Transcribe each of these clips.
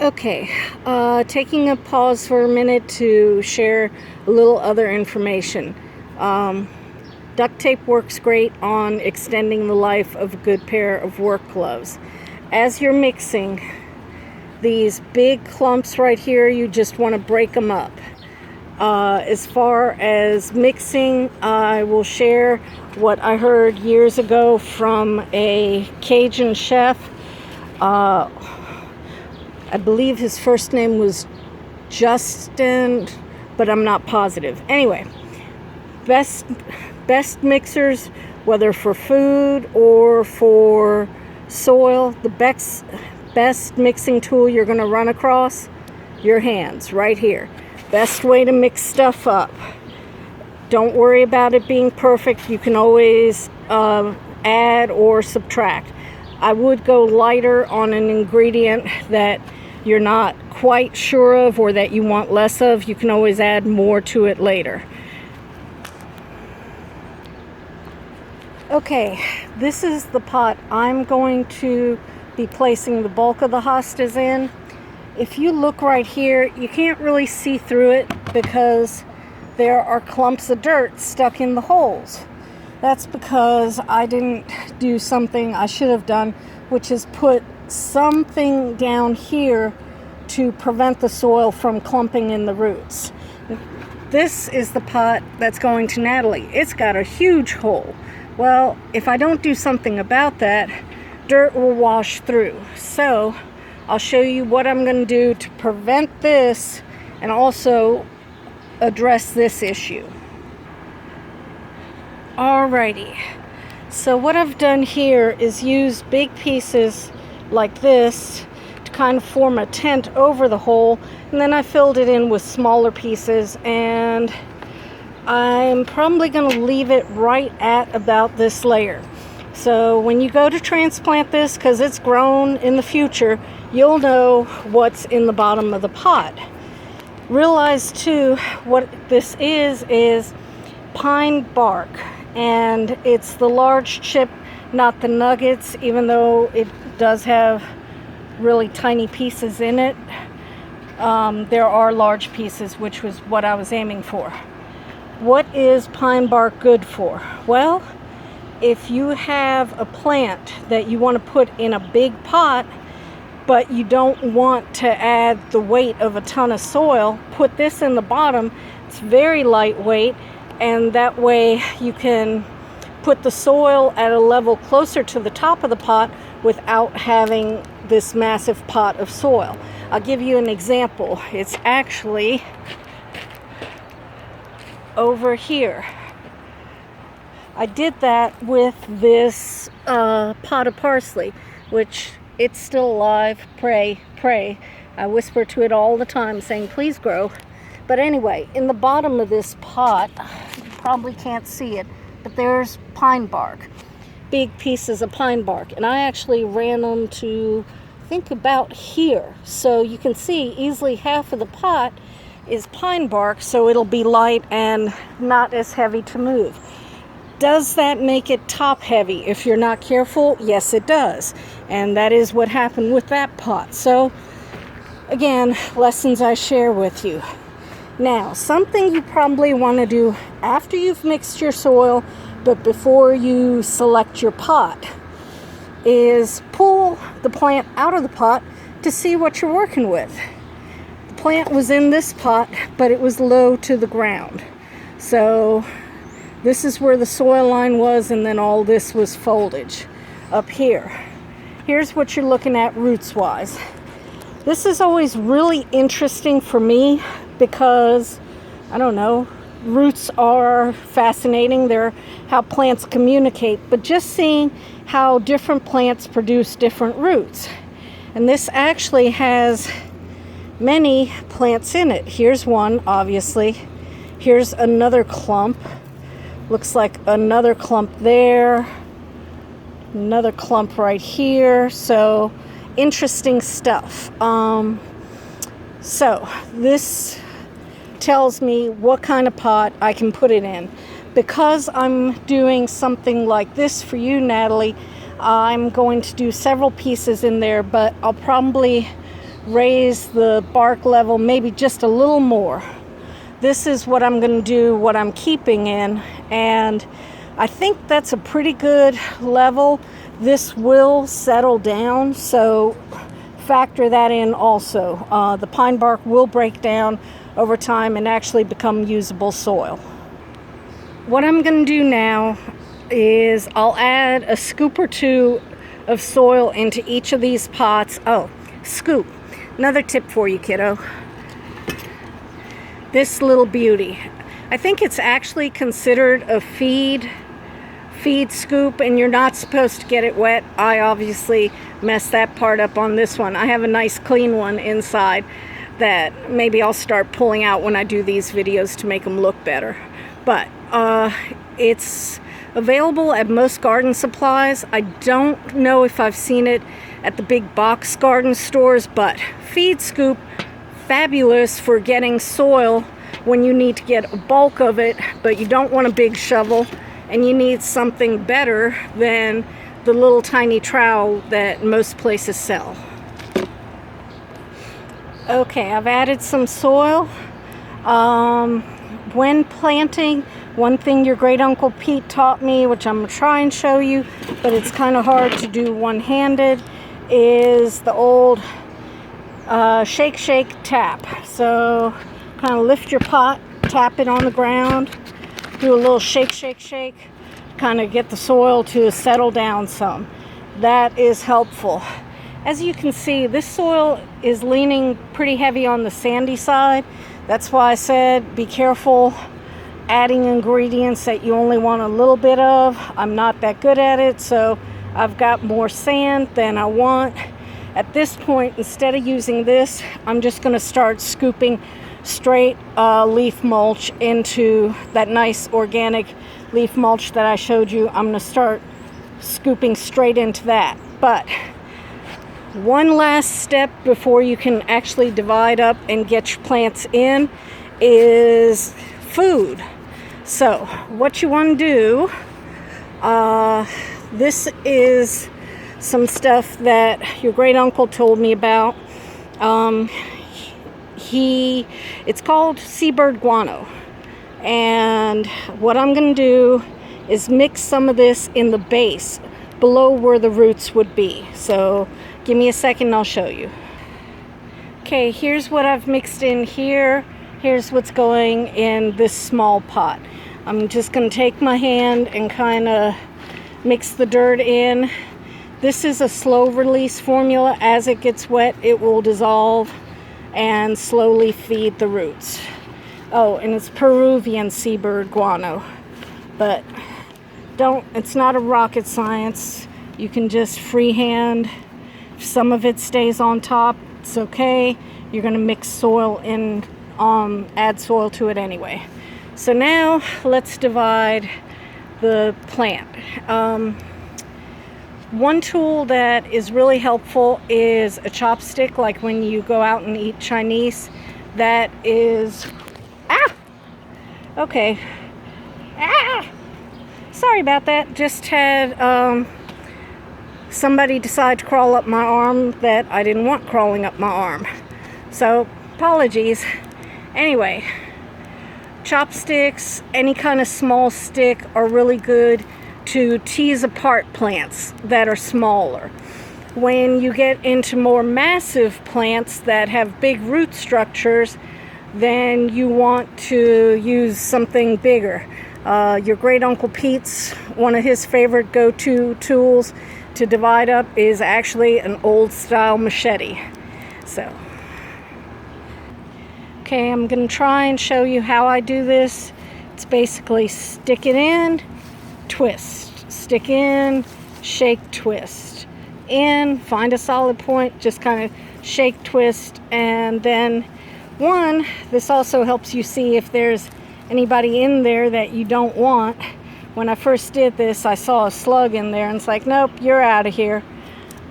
Okay, taking a pause for a minute to share a little other information. Um, Duct tape works great on extending the life of a good pair of work gloves. As you're mixing, these big clumps right here, you just want to break them up. As far as mixing, I will share what I heard years ago from a Cajun chef. I believe his first name was Justin, but I'm not positive. Anyway, best mixers, whether for food or for soil, the best mixing tool you're going to run across, your hands, right here. Best way to mix stuff up. Don't worry about it being perfect. You can always add or subtract. I would go lighter on an ingredient that you're not quite sure of or that you want less of. You can always add more to it later. Okay, this is the pot I'm going to be placing the bulk of the hostas in. If you look right here, you can't really see through it because there are clumps of dirt stuck in the holes. That's because I didn't do something I should have done, which is put something down here to prevent the soil from clumping in the roots. This is the pot that's going to Natalie. It's got a huge hole. Well, if I don't do something about that, dirt will wash through. So I'll show you what I'm going to do to prevent this and also address this issue. Alrighty, so what I've done here is use big pieces like this to kind of form a tent over the hole, and then I filled it in with smaller pieces, and I'm probably going to leave it right at about this layer. So when you go to transplant this, because it's grown in the future, you'll know what's in the bottom of the pot. Realize too, what this is pine bark, and it's the large chip, not the nuggets, even though it does have really tiny pieces in it. There are large pieces, which was what I was aiming for. What is pine bark good for? Well, if you have a plant that you want to put in a big pot, but you don't want to add the weight of a ton of soil, put this in the bottom. It's very lightweight, and that way you can put the soil at a level closer to the top of the pot without having this massive pot of soil. I'll give you an example. It's actually over here. I did that with this pot of parsley, which it's still alive. Pray, pray. I whisper to it all the time saying, please grow. But anyway, in the bottom of this pot, you probably can't see it, but there's pine bark. Big pieces of pine bark. And I actually ran them to, I think, about here. So you can see easily half of the pot is pine bark, so it'll be light and not as heavy to move. Does that make it top heavy if you're not careful? Yes, it does. And that is what happened with that pot. So again, lessons I share with you. Now, something you probably want to do after you've mixed your soil, but before you select your pot, is pull the plant out of the pot to see what you're working with. The plant was in this pot, but it was low to the ground. So this is where the soil line was, and then all this was foliage up here. Here's what you're looking at roots-wise. This is always really interesting for me because, I don't know, roots are fascinating. They're how plants communicate, but just seeing how different plants produce different roots. And this actually has many plants in it. Here's one, obviously. Here's another clump. Looks like another clump there. Another clump right here. So interesting stuff. So this tells me what kind of pot I can put it in. Because I'm doing something like this for you, Natalie, I'm going to do several pieces in there, but I'll probably raise the bark level maybe just a little more. This is what I'm going to do, what I'm keeping in, and I think that's a pretty good level. This will settle down, so factor that in also. The pine bark will break down over time and actually become usable soil. What I'm going to do now is I'll add a scoop or two of soil into each of these pots. Oh, scoop. Another tip for you, kiddo. This little beauty. I think it's actually considered a feed scoop, and you're not supposed to get it wet. I obviously messed that part up on this one. I have a nice clean one inside that maybe I'll start pulling out when I do these videos to make them look better. But it's available at most garden supplies. I don't know if I've seen it at the big box garden stores, but feed scoop, fabulous for getting soil when you need to get a bulk of it, but you don't want a big shovel, and you need something better than the little tiny trowel that most places sell. Okay, I've added some soil. When planting, one thing your great uncle Pete taught me, which I'm going to try and show you, but it's kind of hard to do one-handed, is the old shake, shake, tap. So kind of lift your pot, tap it on the ground, do a little shake, shake, shake, kind of get the soil to settle down some. That is helpful. As you can see, this soil is leaning pretty heavy on the sandy side. That's why I said be careful adding ingredients that you only want a little bit of. I'm not that good at it, so I've got more sand than I want. At this point, instead of using this, I'm just going to start scooping straight leaf mulch into that nice organic leaf mulch that I showed you. I'm going to start scooping straight into that. But one last step before you can actually divide up and get your plants in is food. So what you want to do, this is some stuff that your great uncle told me about. It's called seabird guano, and what I'm going to do is mix some of this in the base below where the roots would be. So give me a second and I'll show you. Okay, here's what I've mixed in here. Here's what's going in this small pot. I'm just going to take my hand and kind of mix the dirt in. This is a slow release formula. As it gets wet, it will dissolve and slowly feed the roots. Oh, and it's Peruvian seabird guano. But it's not a rocket science. You can just freehand. If some of it stays on top, it's okay. You're going to mix soil in, add soil to it anyway. So now let's divide the plant. One tool that is really helpful is a chopstick, like when you go out and eat Chinese. That is... Okay. Sorry about that. Just had somebody decide to crawl up my arm that I didn't want crawling up my arm. So, apologies. Anyway, chopsticks, any kind of small stick are really good to tease apart plants that are smaller. When you get into more massive plants that have big root structures, then you want to use something bigger. Your great uncle Pete's, one of his favorite go-to tools to divide up is actually an old style machete. So, okay, I'm going to try and show you how I do this. It's basically stick it in, twist, stick in, shake, twist, in, find a solid point, just kind of shake, twist, and then this also helps you see if there's anybody in there that you don't want. When I first did this, I saw a slug in there and it's like, nope, you're out of here.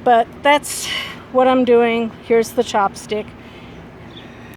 But that's what I'm doing. Here's the chopstick.